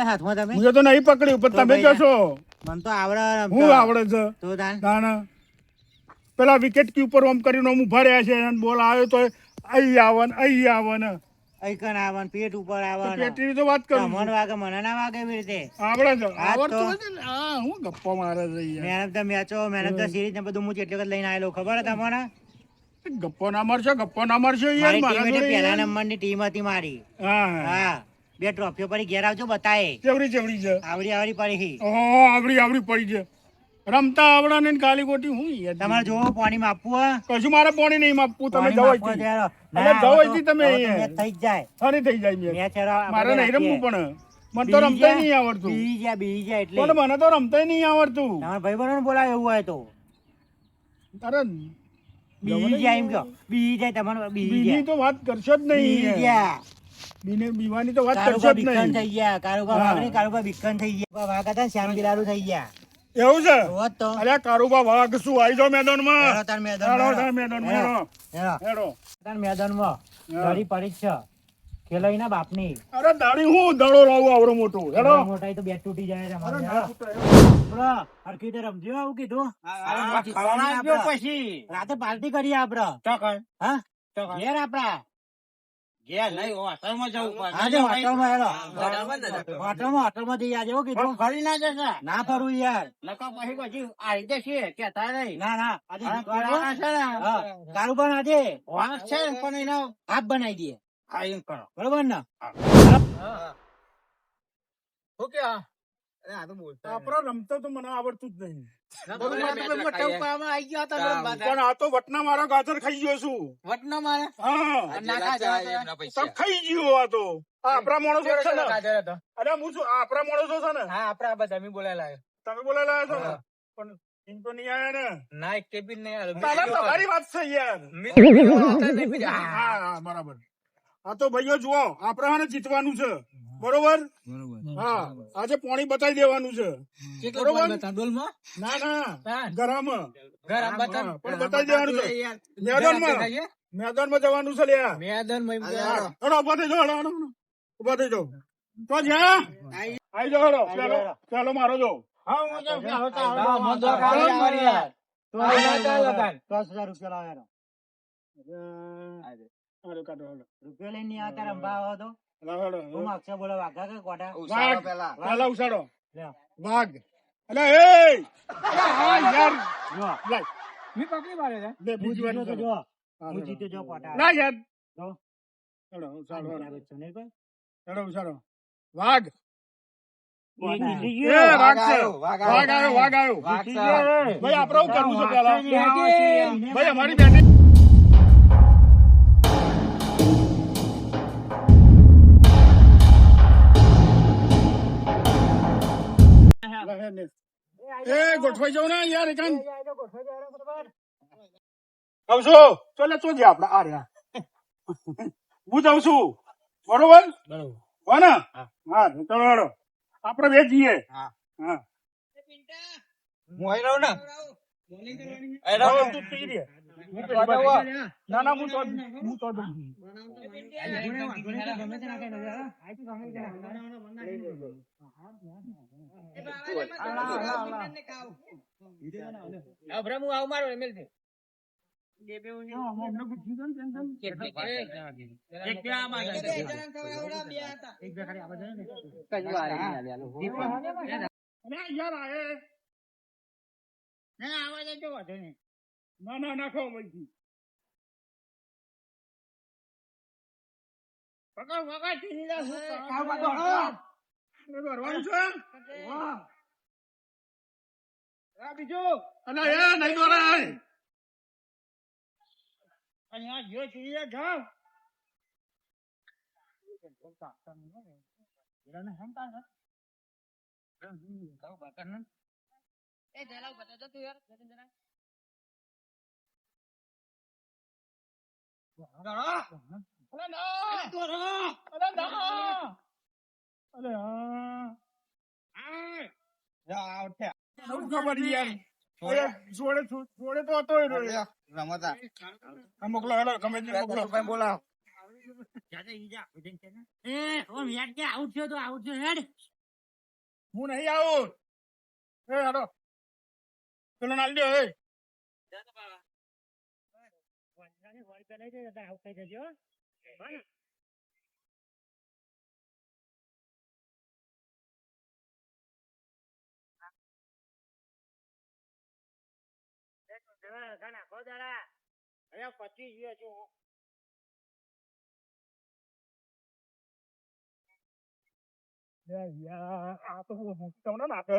પકડ્યા હાથમાં તમે? હું તો નહીં પકડ્યું પણ તમે કહો છો મને તો આવડે. હું આવડે છે તો તાણ પેલા વિકેટ કીપર ઓમ કરીને ઓમ ઉભા રહ્યા છે અને બોલ આવ્યો તો અહીં આવે ને આઈકન આવન પેટ ઉપર આવન. પેટની તો વાત કરું મને વાગે મને ના વાગે એવી રીતે. આવડે છે આવડતું હોય છે ને. હા હું ગપ્પા મારે છે યાર. મેન ઓફ ધ મેચો મેન ઓફ ધ સિરીઝ ને બધું હું જેટલી વખત લઈને આવેલો ખબર હે તમને? ગપ્પો ના મારશે યાર મારી મારા ટીમ જોડે પહેલા યાર. નંબરની ટીમ હતી મારી. હા હા 2 ટ્રોફીઓ પડી ઘેર આવજો બતાય. ચેવડી છે આવડી પડી. ઓહો આવડી પડી છે રમતા આવડા ને કાલી ગોટી હું યાર તમારે જોવો પાણી માપવું હે? કશું મારે પાણી નહીં માપવું તમે પાણી જવો માપવા અહીંથી. જયારે. અરે ના, જવો હવે અહીંથી તો- તમે હવે તો યાર. મેચ થઈ જ જાય. સારી થઈ જાય મેચ. મેચ હેરો આપણે મારે નહીં રાખીએ. રમવું પણ મને તો રમતાય નહીં આવડતું બીજી જાય એટલે. પણ મને તો રમતાય નહીં આવડતું તમારા ભાઈબંધોને બોલાવે એવું હોય તો અરે બીજી જાય એમ કહો. બીજી જાય તમારે બીજી બીજી જાય. તો વાત કરશો જ બીજી નહીં જાય. બીવાની તો વાત કરશો કારુબા જ બિક્કન નહીં થઈ ગયા. કારુબા હા. વાઘ નહીં, કારુબા બિક્કન થઈ ગયા. વાઘ હતા ને શ્યામ બિલાડુ થઈ ગયા. એવું છે હોત તો. અલ્યા કારુબા વાઘ શું આવી જાઓ મેદાનમાં હેરો તાર મેદાનમાં હેડો હેરો. તાર મેદાનમાં હેડો. હેરો. હેડો તાર મેદાનમાં હા. ઘડી પડી જ છે. ખેલાઈના બાપની. અરે દાડી હું દડો લાવું આવડો મોટો હેડો મોટાઈ તો બેટ તૂટી જાય અરે તમારે. ના હેરો. છૂટે, હેડો. બરો, હરખી રીતે રમજો આવું કીધું. હા, જીતવાના ખાવાના આપડે. પછી રાતે પાર્ટી કરીએ આપડે. ચોકન હા ચોકન ઘેર આપડા. ઘેર નહીં હોટલમાં જવું પડે. આજે હોટલમાં હેરો. બરાબર ને? હોટલમાં જઈ આજે હો કીધું. પણ ફરી ના જશે ના ફરવું યાર. નકર પછી આ રીતે છે કેતા નહીં ના ના આજે હા, જીતવાનું. ફરવાના છે ને હા કારુબાન આજે વાંક છે ને પણ એનો હાફ બનાવી દઈએ. આ એમ કરો બરોબર ને? શું કે આ તો બોલતા આપણો રમતો તો મને આવડતું જ નહીં પણ વટનો આ તો વટના મારા ગાજર ખાઈ ગયો છું મારે હા નાખા જવા સબ ખાઈ ગયો આ તો આ આપણા માણસો છે ને અરે હું શું આ આપણા માણસો છે ને હા આપડે આ બધા મી બોલાયેલા તમે બોલાયેલા છો ને પણ એમ તો નહીં આવ્યા ને ના એક કે બી નહીં તારા તમારી વાત છે યાર આવ્યો હા હા બરાબર આ તો ભાઈઓ જુઓ આપણે હાને જીતવાનું છે બરોબર હા આજે પાણી બતાવી દેવાનું છે બરોબર ના ના ગરામાં ઘર પણ બતાવી દેવાનું છે મેદાનમાં જવાનું છે લ્યા મેદાન હેડો ઉભા થઈ જાઓ હેડો ઉભા થઈ જાઓ તો જ્યાં આવી જાઓ હેડો ચાલો ચાલો મારો જો તો 10,000 રૂપિયા લાવે હેરો. હેડો કાઢો હેડો રૂપિયા લઈને નહીં આવતા રમવા આવો તો હેડો હેડો હું માગશે બોલો વાઘા કે કોટા. વાઘ પેલા ઉછાળો લ્યો. વાઘ અલે એ હા યાર જો લાય મી પકડી મારે છે બે હું બીજી વાર જીત્યો તો ઉછાળો. જો હા, હું હેડો. જીત્યો જો કોટા. ના યાર જો. હેડો ઉછાળો હેડો બરાબર છે નહીં કોઈ? હેડો ઉછાળો વાઘ એ જીતી એ ગયો. વાઘ છે વાઘ આવ્યો જીતી ગયો રે. ભાઈ આપણે શું કરવું છે પેલા બેટિંગ. ભાઈ અમારી બેટિંગ એ ગોઠવાઈ જાવ ને યાર એકન કહું છું ચાલે તો જ આપણે આ રહ્યા હું જાઉં છું બરોબર હો ને હા ચલો હેડો આપણે બે જઈએ હા. હા હું આવી રહ્યો ને હવે તું પી રે. ના ના હું તો હું આવું મારો એમએલ છે અરે યાર આયે ના ના નાખો ભાઈ પકડ પકડ ચીની જા ભરવાનું છે બીજું અને એ નહીં દોરાય અહીંયા જો ચીની જા જોડે તો હતો મોકલો હેડો ગમે તે મોકલો બોલાવો આઉટ થયો તો આઉટ થયો હેડ. હું નહીં આવું એ હાલો પેલો નાલ દે એ આ તો તમને નાખે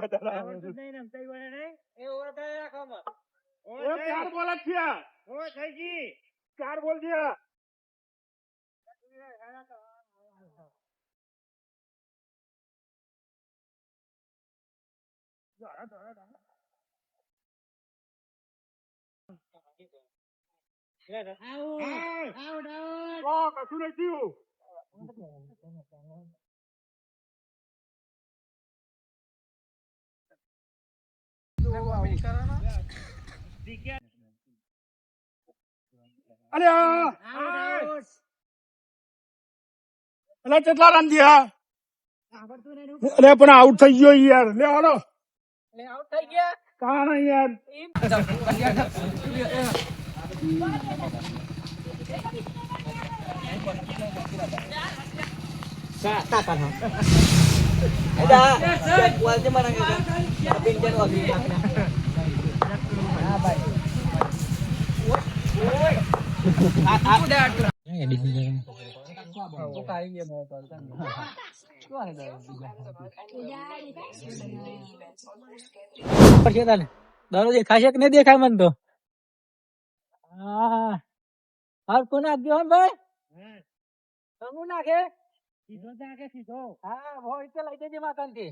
એ ઓળખાય રાખવામાં. એ 4 બોલ જ છે 4 બોલ છે કશું નથી થયું અરે અરે કેટલા રન થયા અરે પણ આઉટ થઈ ગયો યાર લે હાલો એટલે આઉટ થઈ ગયા. કાં નહીં યાર દારૂ દેખાશે કે નહીં દેખાય મને તો. હા કોને આપ્યો હે ભાઈ? સમૂહ નાખે હા હોય તો લઈ જજે માકન થી.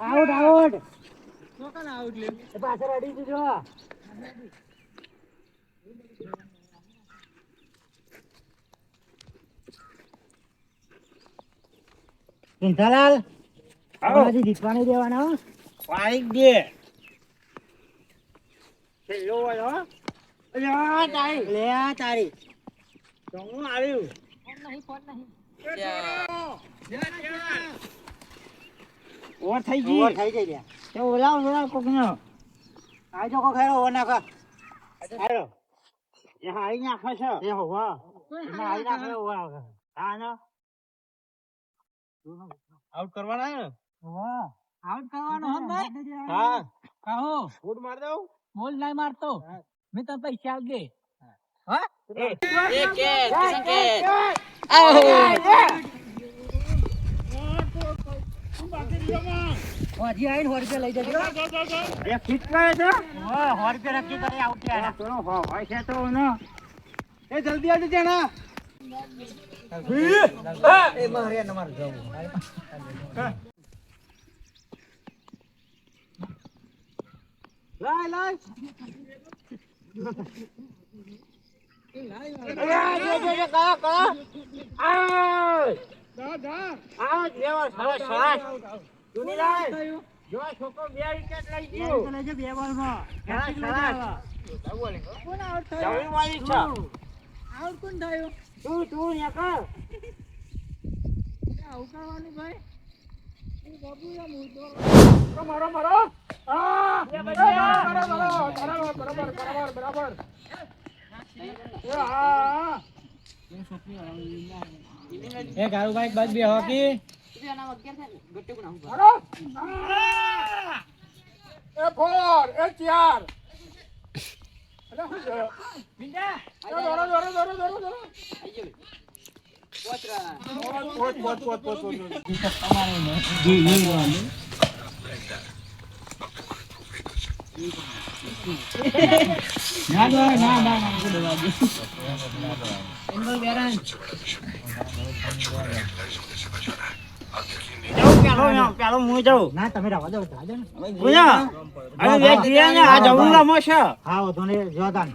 આઉટ કોકન આઉટ લે પાછળ અડી દીધો. ચિંતાલાલ આવો જીતવાની દેવાના વાઈક દે છેલ્લો હોય હો. અલ્યા તારી લે આ તારી તો હું આવ્યું ઓવર થઈ ઓવર થઈ ગઈ ત્યાં તે ઓલા કોક નો આ જો કોક હેરો ઓવર નાખો હેરો એ હાઈ નાખો છો એ હોવા ના હાઈ નાખો ઓવર હા ના આઉટ કરવાના હે વાહ આઉટ કરવાનો હમ ભાઈ. હા કહો ફૂટ માર દઉં બોલ નહીં મારતો મેં તને પૈસા આલ દે. હા હજી આવીને 100 રૂપિયા લઈ જજો એ ફિટ કરે છે હા 100 રૂપિયા નક્કી કરી આઉટ થયા ચલો હોય છે તો ન એ જલ્દી આવજો જણા એ મારે નમાર જવું લાય લાય આઉટ કોણ થયું? આવું કરવાનું ભાઈ. મારો મારો બરાબર બરાબર એ ગારુભાઈ બસ બે હોકી એ 4 એ 4 અરે હું છે બિંદા દોરો દોરો દોરો દોરો દોરો પોત પેલો હું જાઉં ના તમે રવા દો હા તો ને જોતાન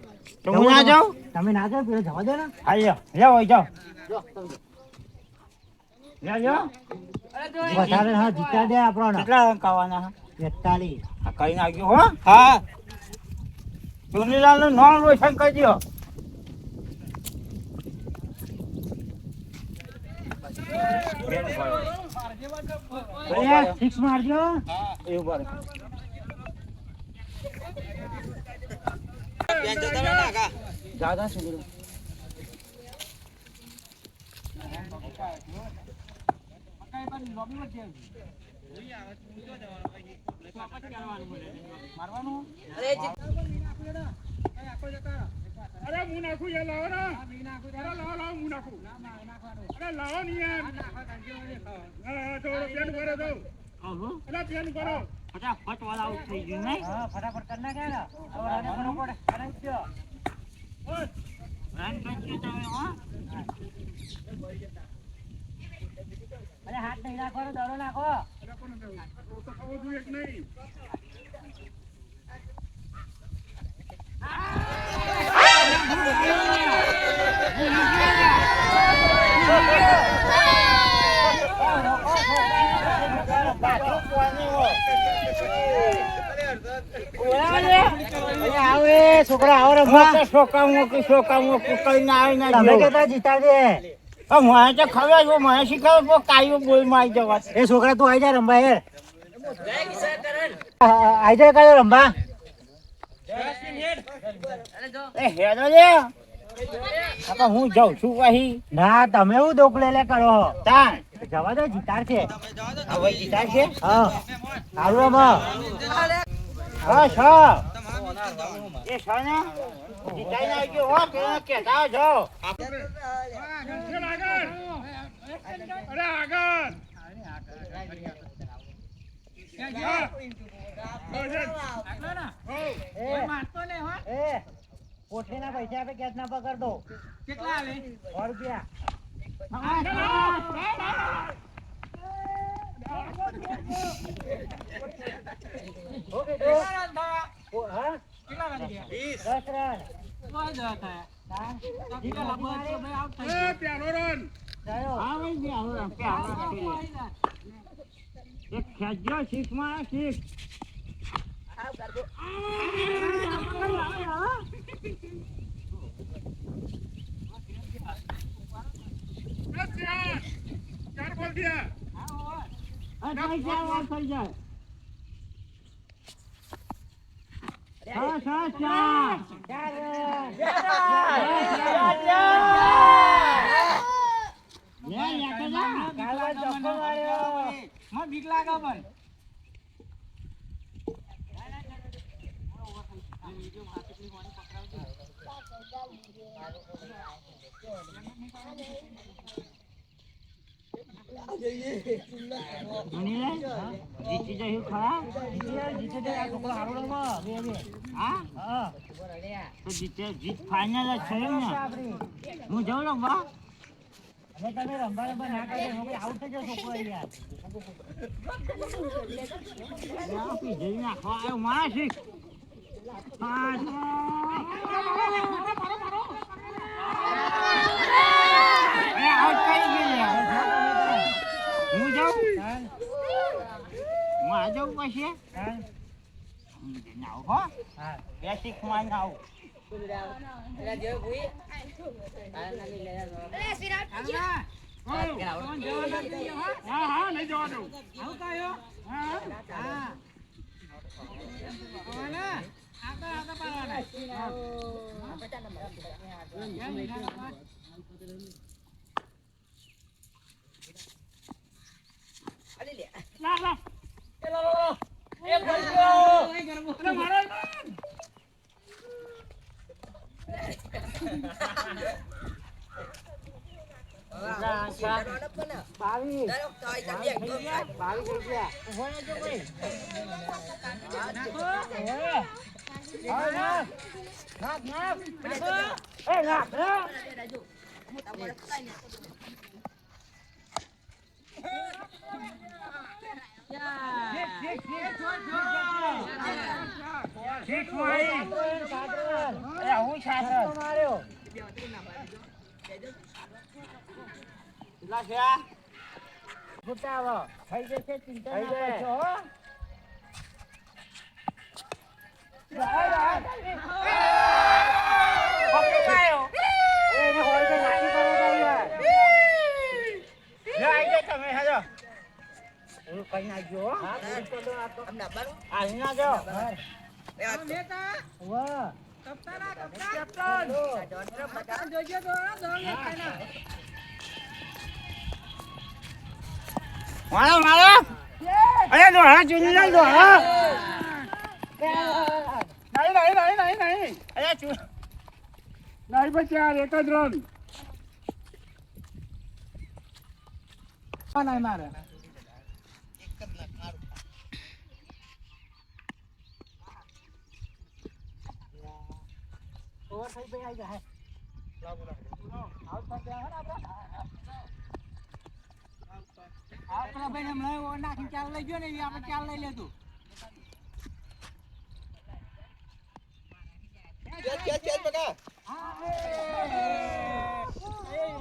તો હું ના જાઉં તમે ના જાઓ પેલો જવા દો ને વધારે હા જીતા દે આપણો કેટલા અંક આવવાના 41 કઈ નાખ્યો હો હા ચુનીલાલ નું નામ રોશન કરી દો અરે સિક્સ મારજો. એવું દાદા શું અરે હું નાખું યાર લાવો ને અરે લાવો હું નાખું અરે લાવો ને યાર હા થોડો પેન કરો દો અરે પેન કરો ફટાફટ વાળા આઉટ થઈ ગયું નહીં હા ફટાફટ કરી નાખે ને હવે આને બરોબર કરાવી દો. રન કરજો તમે હા અરે હાથ નહીં નાખો ને દડો નાખો. અરે પણ તો થવો જોઈએ કે નહીં છોકરા આવો રમવા. તમે કેતા જીતાડે. મને તો ખબર છે મને શીખવે કાયું બોલ માં આવી જવા એ છોકરા તું આઈ જા રમવા યાર. આઈ જા કાયો રમવા. હેડો લે હું જાઉં છું પછી ના તમે હું દોકલે લે કરો. તાણ જવા દો જીતાડ છે. હવે જીતા છે હા સારું રમો. હા છ એ છ ને જીતાઈને આવજો હો કેતા છો આગળ અરે આગળ કોઠીના પૈસા આપે કેચ ના પકડ દો. કેટલા આવે? 100 રૂપિયા. ઓકે દો. હા કેટલા વાગે ગયા? 10 રન. કોઈ દવા થયા. હા કેટલા લાંબો હતો ભાઈ આઉટ થઈ એ પ્યારો રન ચાલો. હા ભાઈ બે ગયો. એક ખેંચજો શીખ માં શીખ ચાર બોલ ગયા થઈ જાય થઈ જાય બીક લાગે પણ જીતી જયું ખરા જીતે દે. આ છોકરો હારો રમો. બે બે. હા હા તો જીત ફાઇનલ જ છે એમ ને આપણી. હું જાઉં રમવા અને તમે રમવા ના કરજો. આઉટ થઈ જાવ છોકરો યાર. જઈ નાખવા આવ્યો મારા શીખ આઉટ કરી ગયો હું જાઉં ચાલ હું આ જાઉં પછી ચાલ. નાવ હો હા બે શીખ માં નાવ હા હા નહીં જવા દઉં આવું કયો? હા હા. આવવાના? આગળ આગળ પાડવાના. માર્યો. ગુટાવો. થઈ જશે ચિંતા ના કરશો હો. એને હોય તો નાખી કરો તો યાર. કઈ નાખજો હો. આલી નાખજો. નેતા વાહ. કપ્તાન જોજો તો દોડ લે ખાના મારો મારો અરે દોડા ચૂની ના દોડા નહીં અરે ચૂ નહીં બચ્યા એક જ રન નહીં મારે. ઓવર થઈ ગઈ આઈ જાય. આ પેલા ભાઈને હમણાં ઓવર નાખીને ચાલ લઈ ગયો ને એ આપણે ચાલ લઈ લેતું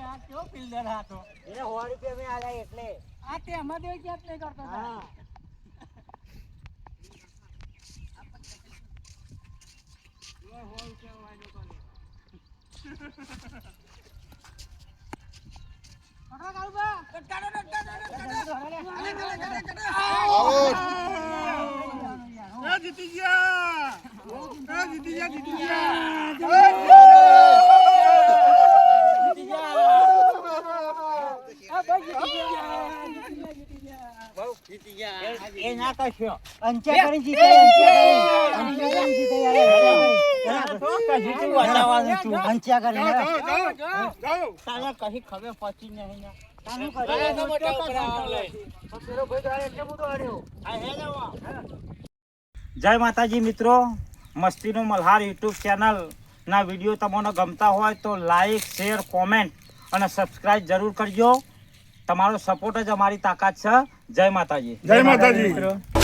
આ કેવો ફિલ્ડર હતો એને 100 રૂપિયા મેં આલ્યા એટલે આ તે એમાં તો ક્યાં નહીં કરતો હતો. હા પકડો કાળુબા. જીતી ગયા જીતી ગયા એ ના કશો અંચા કરીને જીતે, અંચા કરીને જીતે યાર. કશું બતાવવાનું તું અંચા કરીને. જાઓ તારે કશી ખબર પડી નહીં ને તાનું અરે કરે. તો મોટો કરાવ લે પેલો ભાઈ તો આ એટલે બધો હાર્યો. આ હે જવા જય માતાજી મિત્રો મસ્તીનો મલ્હાર યુટ્યુબ ચેનલ ના વિડીયો તમને ગમતા હોય તો લાઈક શેર કોમેન્ટ અને સબસ્ક્રાઇબ જરૂર કરજો તમારો સપોર્ટ જ અમારી તાકાત છે જય માતાજી જય માતાજી.